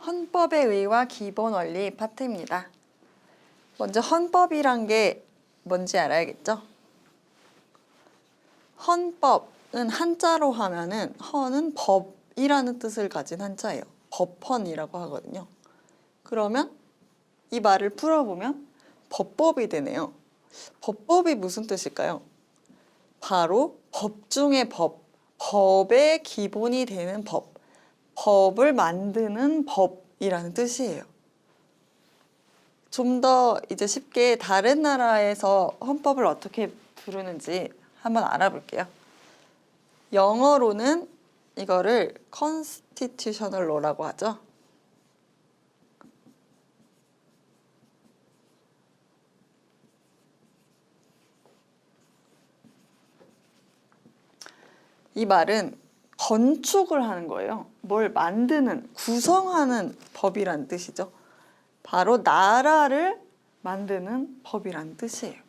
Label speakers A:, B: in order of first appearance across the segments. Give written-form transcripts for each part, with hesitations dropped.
A: 헌법의 의의와 기본 원리 파트입니다. 먼저 헌법이란 게 뭔지 알아야겠죠? 헌법은 한자로 하면은 헌은 법이라는 뜻을 가진 한자예요. 법헌이라고 하거든요. 그러면 이 말을 풀어보면 법법이 되네요. 법법이 무슨 뜻일까요? 바로 법 중의 법, 법의 기본이 되는 법, 법을 만드는 법이라는 뜻이에요. 좀 더 이제 쉽게 다른 나라에서 헌법을 어떻게 부르는지 한번 알아볼게요. 영어로는 이거를 constitutional law라고 하죠. 이 말은 건축을 하는 거예요. 뭘 만드는, 구성하는 법이란 뜻이죠. 바로 나라를 만드는 법이란 뜻이에요.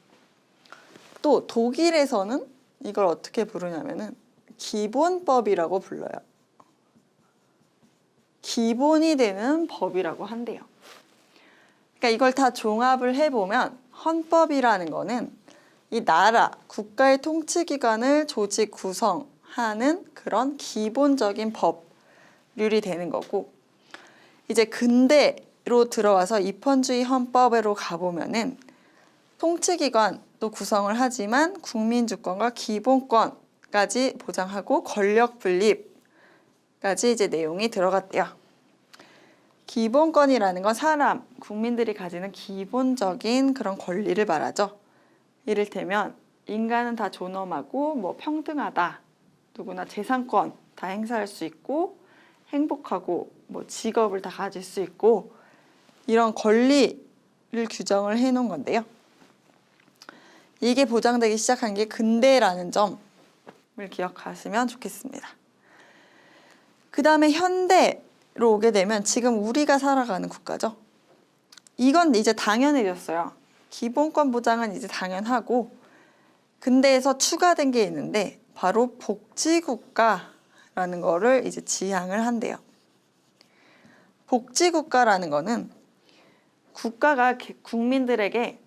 A: 또 독일에서는 이걸 어떻게 부르냐면은 기본법이라고 불러요. 기본이 되는 법이라고 한대요. 그러니까 이걸 다 종합을 해보면 헌법이라는 거는 이 나라, 국가의 통치기관을 조직 구성하는 그런 기본적인 법률이 되는 거고, 이제 근대로 들어와서 입헌주의 헌법으로 가보면은 통치기관도 구성을 하지만 국민주권과 기본권까지 보장하고 권력 분립까지 이제 내용이 들어갔대요. 기본권이라는 건 사람, 국민들이 가지는 기본적인 그런 권리를 말하죠. 이를테면 인간은 다 존엄하고 뭐 평등하다, 누구나 재산권 다 행사할 수 있고 행복하고 뭐 직업을 다 가질 수 있고 이런 권리를 규정을 해놓은 건데요. 이게 보장되기 시작한 게 근대라는 점을 기억하시면 좋겠습니다. 그 다음에 현대로 오게 되면 지금 우리가 살아가는 국가죠. 이건 이제 당연해졌어요. 기본권 보장은 이제 당연하고 근대에서 추가된 게 있는데 바로 복지국가라는 거를 이제 지향을 한대요. 복지국가라는 거는 국가가 국민들에게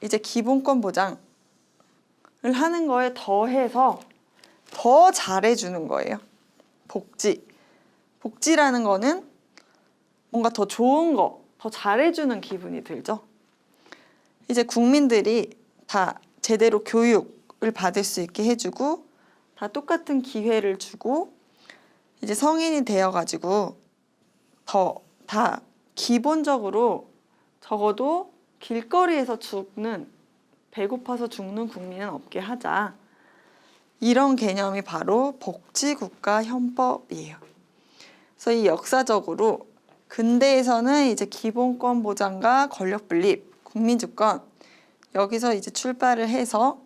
A: 이제 기본권 보장을 하는 거에 더해서 더 잘해주는 거예요. 복지라는 거는 뭔가 더 좋은 거, 더 잘해주는 기분이 들죠. 이제 국민들이 다 제대로 교육을 받을 수 있게 해주고 다 똑같은 기회를 주고 이제 성인이 되어가지고 다 기본적으로 적어도 길거리에서 배고파서 죽는 국민은 없게 하자. 이런 개념이 바로 복지국가 헌법이에요. 그래서 이 역사적으로 근대에서는 이제 기본권 보장과 권력 분립, 국민주권 여기서 이제 출발을 해서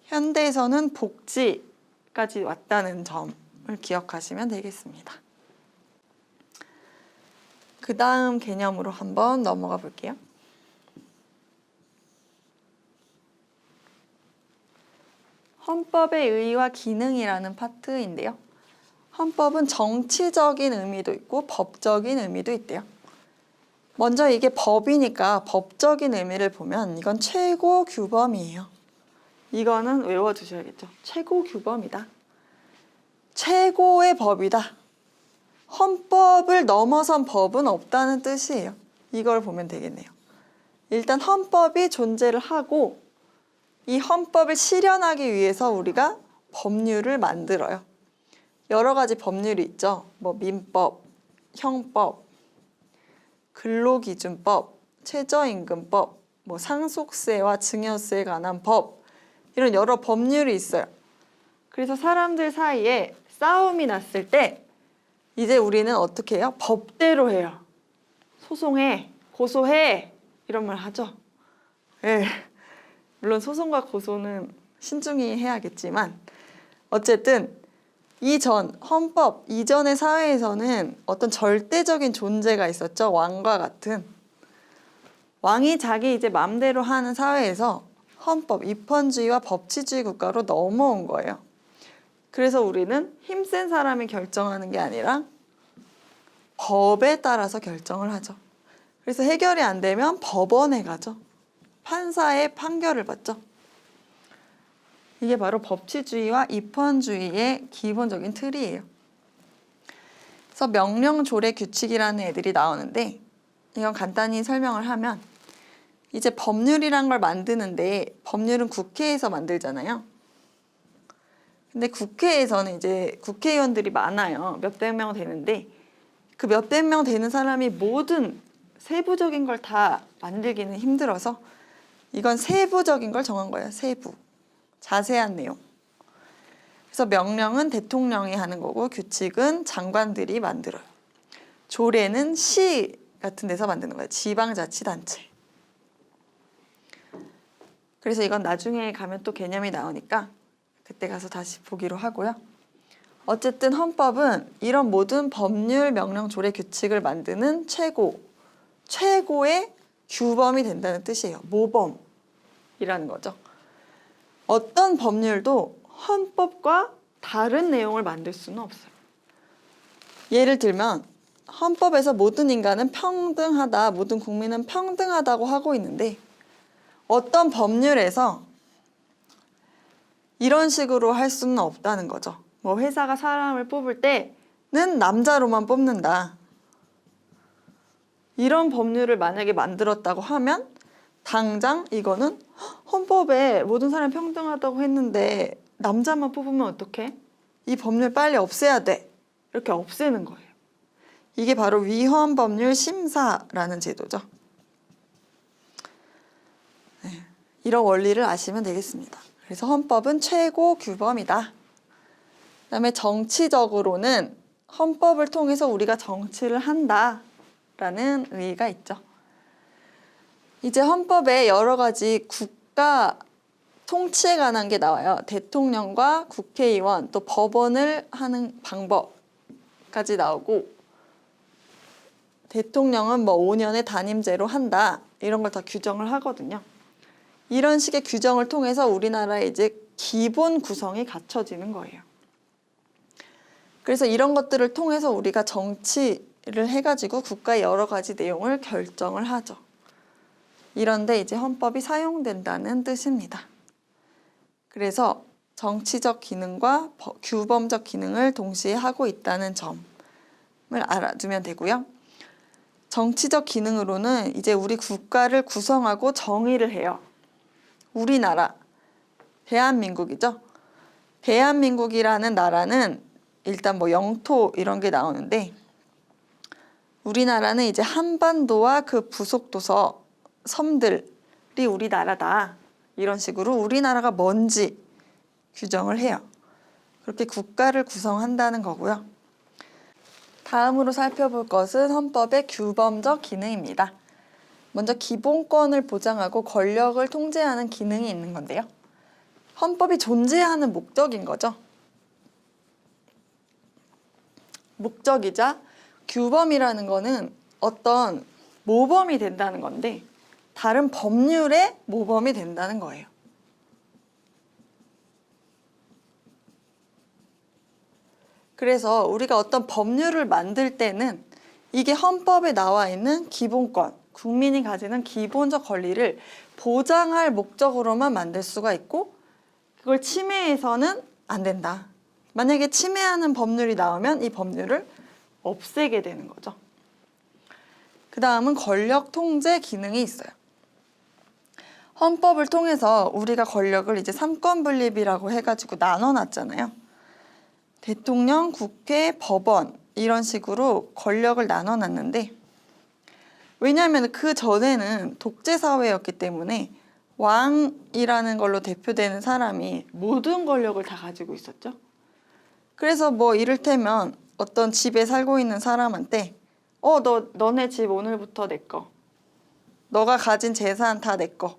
A: 현대에서는 복지까지 왔다는 점을 기억하시면 되겠습니다. 그 다음 개념으로 한번 넘어가 볼게요. 헌법의 의의와 기능이라는 파트인데요. 헌법은 정치적인 의미도 있고 법적인 의미도 있대요. 먼저 이게 법이니까 법적인 의미를 보면 이건 최고 규범이에요. 이거는 외워두셔야겠죠. 최고 규범이다. 최고의 법이다. 헌법을 넘어선 법은 없다는 뜻이에요. 이걸 보면 되겠네요. 일단 헌법이 존재를 하고 이 헌법을 실현하기 위해서 우리가 법률을 만들어요. 여러 가지 법률이 있죠. 뭐 민법, 형법, 근로기준법, 최저임금법, 뭐 상속세와 증여세에 관한 법 이런 여러 법률이 있어요. 그래서 사람들 사이에 싸움이 났을 때 이제 우리는 어떻게 해요? 법대로 해요. 소송해, 고소해 이런 말 하죠. 네. 물론 소송과 고소는 신중히 해야겠지만 어쨌든 이전 헌법 이전의 사회에서는 어떤 절대적인 존재가 있었죠. 왕과 같은. 왕이 자기 이제 맘대로 하는 사회에서 헌법, 입헌주의와 법치주의 국가로 넘어온 거예요. 그래서 우리는 힘센 사람이 결정하는 게 아니라 법에 따라서 결정을 하죠. 그래서 해결이 안 되면 법원에 가죠. 판사의 판결을 받죠. 이게 바로 법치주의와 입헌주의의 기본적인 틀이에요. 그래서 명령, 조례, 규칙이라는 애들이 나오는데 이건 간단히 설명을 하면 이제 법률이란 걸 만드는데 법률은 국회에서 만들잖아요. 근데 국회에서는 이제 국회의원들이 많아요. 몇백 명 되는데 그 몇백 명 되는 사람이 모든 세부적인 걸 다 만들기는 힘들어서 이건 세부적인 걸 정한 거예요. 세부. 자세한 내용. 그래서 명령은 대통령이 하는 거고 규칙은 장관들이 만들어요. 조례는 시 같은 데서 만드는 거예요. 지방자치단체. 그래서 이건 나중에 가면 또 개념이 나오니까 그때 가서 다시 보기로 하고요. 어쨌든 헌법은 이런 모든 법률, 명령, 조례, 규칙을 만드는 최고의 규범이 된다는 뜻이에요. 모범이라는 거죠. 어떤 법률도 헌법과 다른 내용을 만들 수는 없어요. 예를 들면 헌법에서 모든 인간은 평등하다, 모든 국민은 평등하다고 하고 있는데 어떤 법률에서 이런 식으로 할 수는 없다는 거죠. 뭐 회사가 사람을 뽑을 때는 남자로만 뽑는다. 이런 법률을 만약에 만들었다고 하면 당장 이거는 헌법에 모든 사람이 평등하다고 했는데 남자만 뽑으면 어떡해? 이 법률 빨리 없애야 돼. 이렇게 없애는 거예요. 이게 바로 위헌법률 심사라는 제도죠. 네, 이런 원리를 아시면 되겠습니다. 그래서 헌법은 최고 규범이다. 그다음에 정치적으로는 헌법을 통해서 우리가 정치를 한다라는 의의가 있죠. 이제 헌법에 여러 가지 국가 통치에 관한 게 나와요. 대통령과 국회의원, 또 법원을 하는 방법까지 나오고 대통령은 뭐 5년의 단임제로 한다. 이런 걸 다 규정을 하거든요. 이런 식의 규정을 통해서 우리나라의 이제 기본 구성이 갖춰지는 거예요. 그래서 이런 것들을 통해서 우리가 정치를 해가지고 국가의 여러 가지 내용을 결정을 하죠. 이런데 이제 헌법이 사용된다는 뜻입니다. 그래서 정치적 기능과 규범적 기능을 동시에 하고 있다는 점을 알아두면 되고요. 정치적 기능으로는 이제 우리 국가를 구성하고 정의를 해요. 우리나라, 대한민국이죠. 대한민국이라는 나라는 일단 뭐 영토 이런 게 나오는데 우리나라는 이제 한반도와 그 부속 도서 섬들이 우리나라다. 이런 식으로 우리나라가 뭔지 규정을 해요. 그렇게 국가를 구성한다는 거고요. 다음으로 살펴볼 것은 헌법의 규범적 기능입니다. 먼저 기본권을 보장하고 권력을 통제하는 기능이 있는 건데요. 헌법이 존재하는 목적인 거죠. 목적이자 규범이라는 거는 어떤 모범이 된다는 건데 다른 법률의 모범이 된다는 거예요. 그래서 우리가 어떤 법률을 만들 때는 이게 헌법에 나와 있는 기본권, 국민이 가지는 기본적 권리를 보장할 목적으로만 만들 수가 있고 그걸 침해해서는 안 된다. 만약에 침해하는 법률이 나오면 이 법률을 없애게 되는 거죠. 그 다음은 권력 통제 기능이 있어요. 헌법을 통해서 우리가 권력을 이제 삼권분립이라고 해가지고 나눠놨잖아요. 대통령, 국회, 법원 이런 식으로 권력을 나눠놨는데 왜냐하면 그 전에는 독재사회였기 때문에 왕이라는 걸로 대표되는 사람이 모든 권력을 다 가지고 있었죠. 그래서 뭐 이를테면 어떤 집에 살고 있는 사람한테 너네 집 오늘부터 내 거. 너가 가진 재산 다 내 거.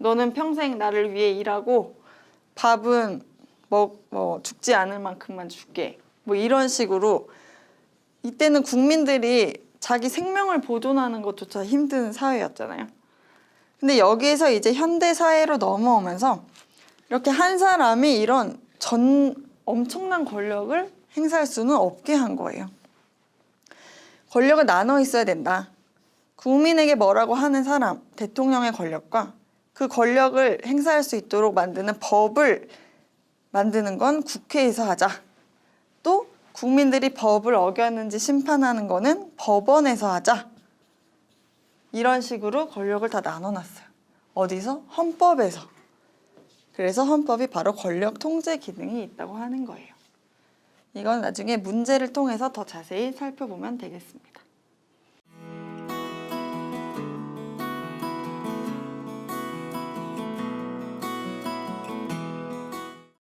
A: 너는 평생 나를 위해 일하고 밥은 뭐 죽지 않을 만큼만 줄게. 뭐 이런 식으로 이때는 국민들이 자기 생명을 보존하는 것조차 힘든 사회였잖아요. 근데 여기에서 이제 현대 사회로 넘어오면서 이렇게 한 사람이 이런 엄청난 권력을 행사할 수는 없게 한 거예요. 권력을 나눠 있어야 된다. 국민에게 뭐라고 하는 사람, 대통령의 권력과 그 권력을 행사할 수 있도록 만드는 법을 만드는 건 국회에서 하자. 또 국민들이 법을 어겼는지 심판하는 거는 법원에서 하자. 이런 식으로 권력을 다 나눠놨어요. 어디서? 헌법에서. 그래서 헌법이 바로 권력 통제 기능이 있다고 하는 거예요. 이건 나중에 문제를 통해서 더 자세히 살펴보면 되겠습니다.